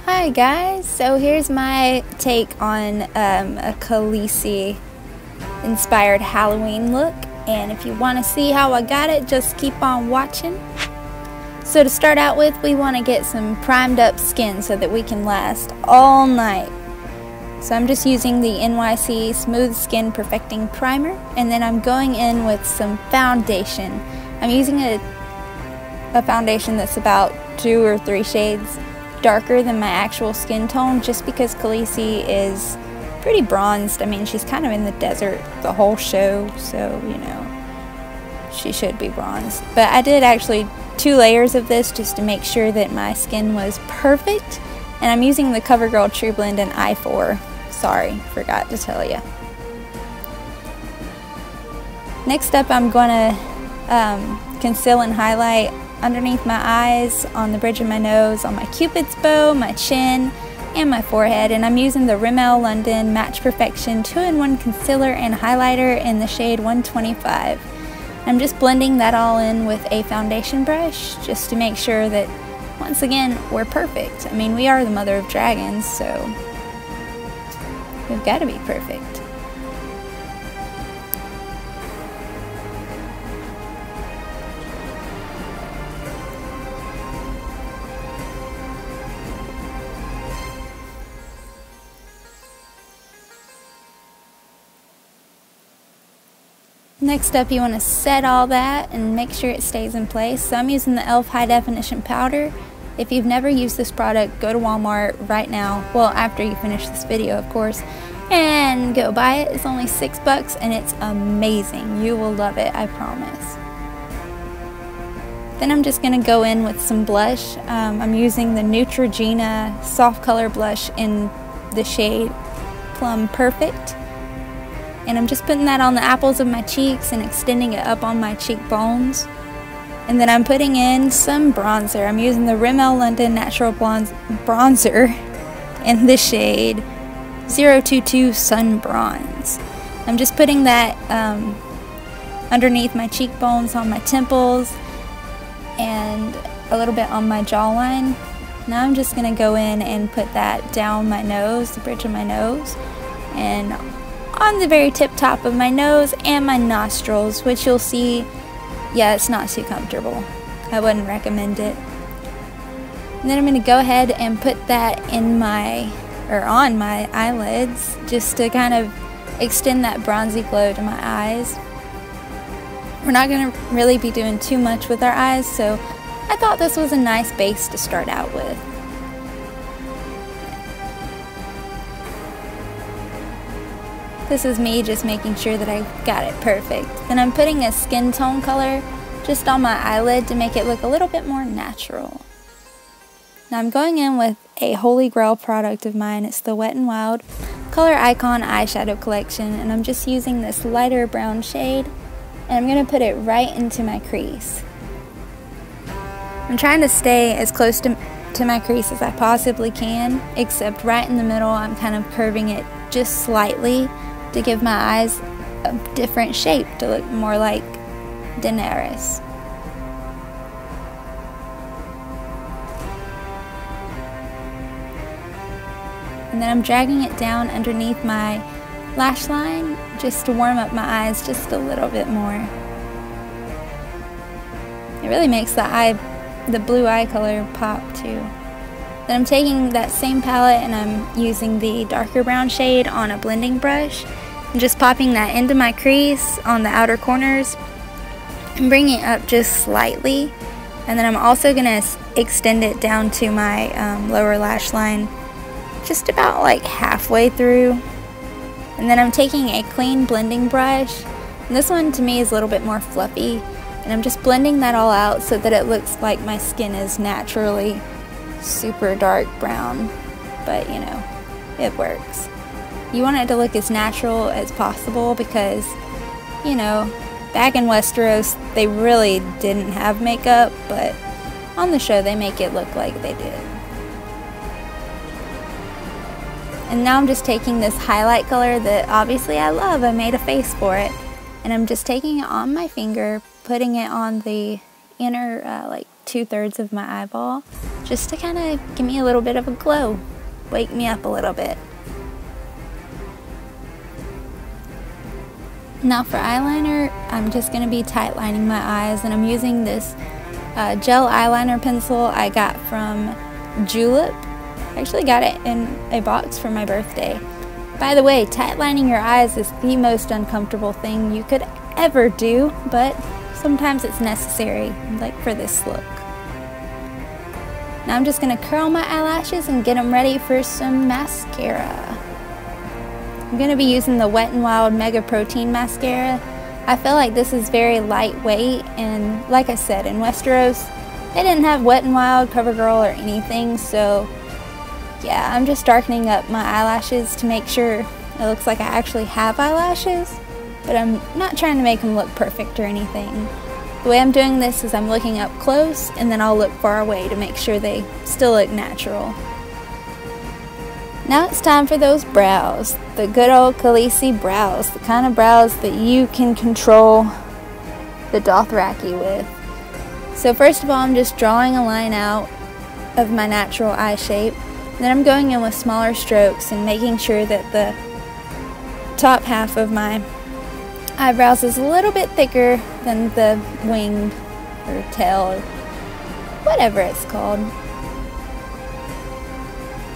Hi guys, so here's my take on a Khaleesi inspired Halloween look, and if you want to see how I got it, just keep on watching. So to start out with, we want to get some primed up skin so that we can last all night. So I'm just using the NYC Smooth Skin Perfecting Primer, and then I'm going in with some foundation. I'm using a foundation that's about 2 or 3 shades darker than my actual skin tone, just because Khaleesi is pretty bronzed. I mean, she's kind of in the desert the whole show, so you know, she should be bronzed. But I did actually 2 layers of this just to make sure that my skin was perfect, and I'm using the CoverGirl True Blend in I4. Sorry, forgot to tell you. Next up, I'm going to conceal and highlight underneath my eyes, on the bridge of my nose, on my cupid's bow, my chin, and my forehead. And I'm using the Rimmel London Match Perfection 2-in-1 concealer and highlighter in the shade 125. I'm just blending that all in with a foundation brush just to make sure that, once again, we're perfect. I mean, we are the mother of dragons, so we've got to be perfect. Next up, you want to set all that and make sure it stays in place. So I'm using the e.l.f. High Definition Powder. If you've never used this product, go to Walmart right now. Well, after you finish this video, of course, and go buy it. It's only $6 and it's amazing. You will love it, I promise. Then I'm just going to go in with some blush. I'm using the Neutrogena Soft Color Blush in the shade Plum Perfect. And I'm just putting that on the apples of my cheeks and extending it up on my cheekbones. And then I'm putting in some bronzer. I'm using the Rimmel London Natural Bronzer in the shade 022 Sun Bronze. I'm just putting that underneath my cheekbones, on my temples, and a little bit on my jawline. Now I'm just going to go in and put that down my nose, the bridge of my nose, and on the very tip top of my nose and my nostrils, which you'll see, yeah, it's not too comfortable. I wouldn't recommend it. And then I'm going to go ahead and put that in on my eyelids, just to kind of extend that bronzy glow to my eyes. We're not going to really be doing too much with our eyes, so I thought this was a nice base to start out with. This is me just making sure that I got it perfect. Then I'm putting a skin tone color just on my eyelid to make it look a little bit more natural. Now I'm going in with a holy grail product of mine. It's the Wet n Wild Color Icon Eyeshadow Collection, and I'm just using this lighter brown shade, and I'm going to put it right into my crease. I'm trying to stay as close to my crease as I possibly can, except right in the middle I'm kind of curving it just slightly to give my eyes a different shape, to look more like Daenerys. And then I'm dragging it down underneath my lash line just to warm up my eyes just a little bit more. It really makes the blue eye color pop too. Then I'm taking that same palette and I'm using the darker brown shade on a blending brush. I'm just popping that into my crease on the outer corners and bringing it up just slightly. And then I'm also going to extend it down to my lower lash line, just about like halfway through. And then I'm taking a clean blending brush, and this one to me is a little bit more fluffy, and I'm just blending that all out so that it looks like my skin is naturally super dark brown, but you know, it works. You want it to look as natural as possible because, you know, back in Westeros they really didn't have makeup, but on the show they make it look like they did. And now I'm just taking this highlight color that obviously I love, I made a face for it, and I'm just taking it on my finger, putting it on the inner like 2/3 of my eyeball, just to kind of give me a little bit of a glow, wake me up a little bit. Now for eyeliner, I'm just going to be tight lining my eyes, and I'm using this gel eyeliner pencil I got from Julep. I actually got it in a box for my birthday. By the way, tight lining your eyes is the most uncomfortable thing you could ever do, but sometimes it's necessary, like for this look. Now I'm just going to curl my eyelashes and get them ready for some mascara. I'm going to be using the Wet n Wild Mega Protein Mascara. I feel like this is very lightweight, and like I said, in Westeros, they didn't have Wet n Wild, CoverGirl, or anything, so yeah, I'm just darkening up my eyelashes to make sure it looks like I actually have eyelashes, but I'm not trying to make them look perfect or anything. The way I'm doing this is I'm looking up close, and then I'll look far away to make sure they still look natural. Now it's time for those brows, the good old Khaleesi brows, the kind of brows that you can control the Dothraki with. So first of all, I'm just drawing a line out of my natural eye shape, and then I'm going in with smaller strokes and making sure that the top half of my eyebrows is a little bit thicker than the wing or tail or whatever it's called.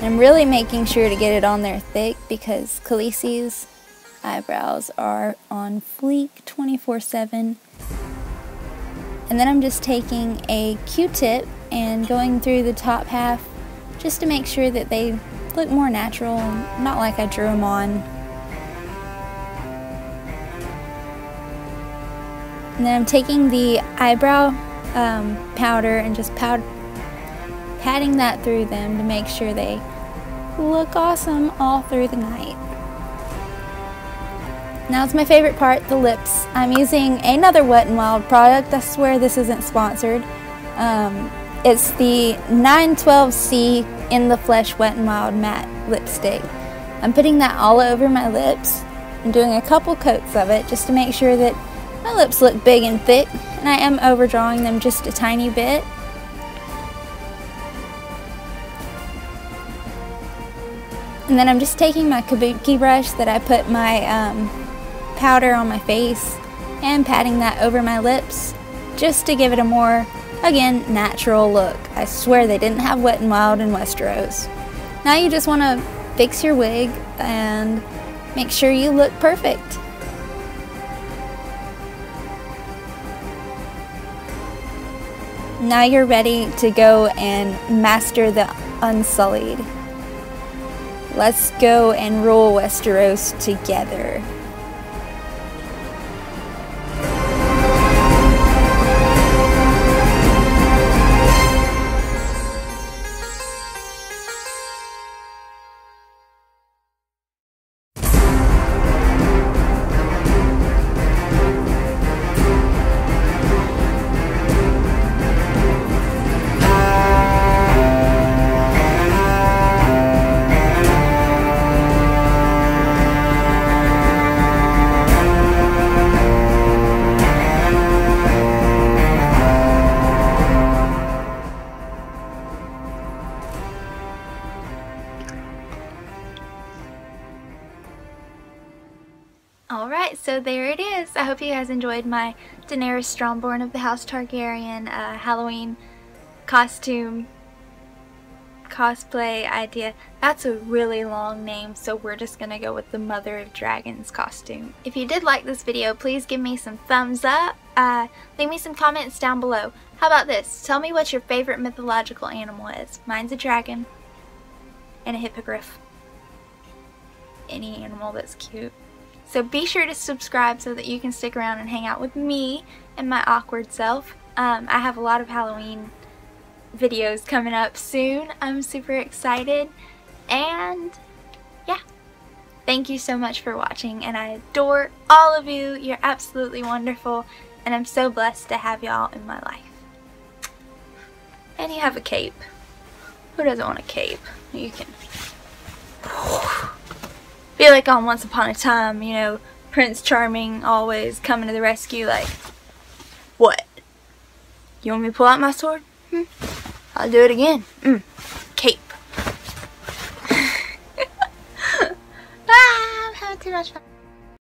I'm really making sure to get it on there thick because Khaleesi's eyebrows are on fleek 24/7. And then I'm just taking a Q-tip and going through the top half just to make sure that they look more natural and not like I drew them on. And then I'm taking the eyebrow powder and just patting that through them to make sure they look awesome all through the night. Now it's my favorite part, the lips. I'm using another Wet n Wild product. I swear this isn't sponsored. It's the 912C In the Flesh Wet n Wild matte lipstick. I'm putting that all over my lips and doing a couple coats of it just to make sure that my lips look big and thick, and I am overdrawing them just a tiny bit. And then I'm just taking my kabuki brush that I put my powder on my face and patting that over my lips just to give it a more, again, natural look. I swear they didn't have Wet n Wild in Westeros. Now you just want to fix your wig and make sure you look perfect. Now you're ready to go and master the Unsullied. Let's go and rule Westeros together. Alright, so there it is. I hope you guys enjoyed my Daenerys Stromborn of the House Targaryen Halloween costume cosplay idea. That's a really long name, so we're just gonna go with the Mother of Dragons costume. If you did like this video, please give me some thumbs up. Leave me some comments down below. How about this? Tell me what your favorite mythological animal is. Mine's a dragon and a hippogriff. Any animal that's cute. So be sure to subscribe so that you can stick around and hang out with me and my awkward self. I have a lot of Halloween videos coming up soon. I'm super excited. And yeah, thank you so much for watching, and I adore all of you. You're absolutely wonderful, and I'm so blessed to have y'all in my life. And you have a cape. Who doesn't want a cape? You can feel like on Once Upon a Time, you know, Prince Charming always coming to the rescue like, what? You want me to pull out my sword? I'll do it again. Cape. I'm having too much fun.